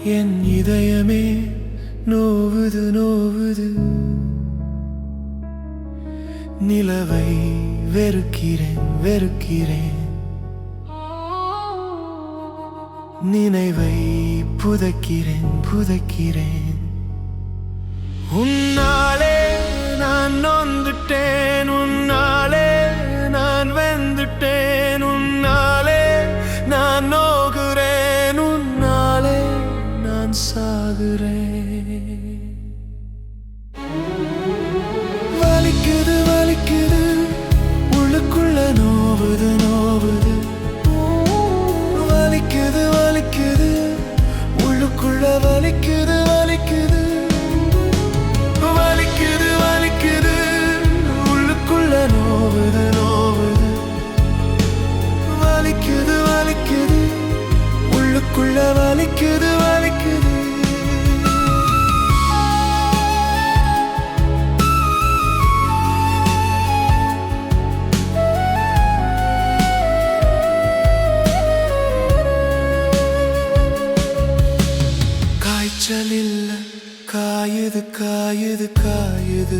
என் இதயமே நோவுது நோவுது. நிலவை வெறுக்கிறேன் வெறுக்கிறேன். நினைவை புதைக்கிறேன் புதைக்கிறேன். உன்னாலே நான் நொந்துட்டேன், உன்னாலே நான் வெந்துட்டேன். உன்னாலே நான் நோகுறேன், உன்னாலே நான் சாகுறேன். வலிக்குது வலிக்குது, உள்ளுக்குள்ள நோவுது நோவுது. வலிக்குது வலிக்குது, உள்ளுக்குள்ள வலிக்குது வலிக்குது. வலிக்குது வலிக்குது, உள்ளுக்குள்ள நோவுது நோவுது. வலிக்குது வலிக்குது, உள்ளுக்குள்ள வலிக்குது வலிக்குது. காய்ச்சல் இல்ல, காயுது காயுது காயுது.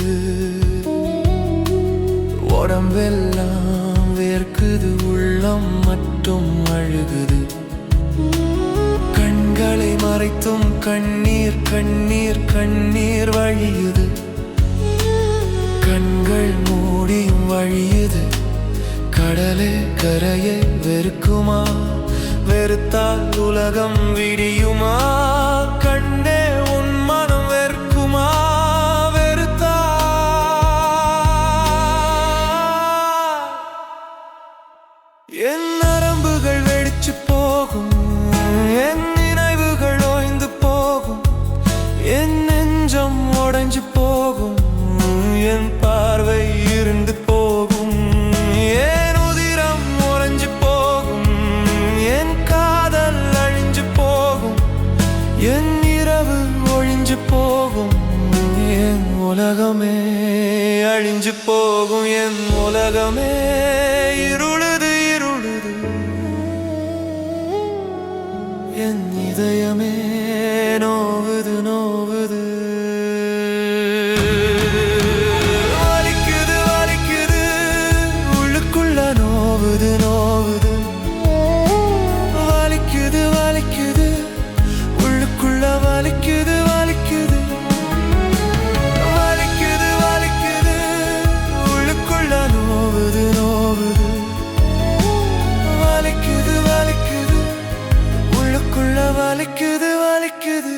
உடம்பெல்லாம் வேர்க்குது, உள்ளம் மட்டும் அழுகுது. கண்களை மறைத்தும் கண்ணீர் கண்ணீர் கண்ணீர் வழியுது. கண்கள் மூடியும் வழியுது. கடலே கரையை வெறுக்குமா? வெறுத்தால் உலகம் விடியுமா? கண்ணே உன் மனம் வெறுக்குமா? வெறுத்தா என் நரம்புகள் வெடிச்சு போகும், என் நினைவுகள் ஓய்ந்து போகும். என் நெஞ்சம் உடைஞ்சு போகும், என் பார்வை இருண்டு போகும். என் உதிரம் உறைஞ்சு போகும், என் காதல் அழிஞ்சு போகும். என் இரவு ஒழிஞ்சு போகும், என் உலகமே அழிஞ்சு போகும். என் உலகமே இருளுது இருளுது. என் இதயமே நோவுது நோவுது. வலிக்குது வலிக்குது, உள்ளுக்குள்ள நோவுது நோவுது. வலிக்குது வலிக்குது, உள்ளுக்குள்ள வலிக்குது வலிக்குது. வலிக்குது வலிக்குது, உள்ளுக்குள்ள நோவுது நோவுது. வலிக்குது வலிக்குது, உள்ளுக்குள்ள வலிக்குது வலிக்குது.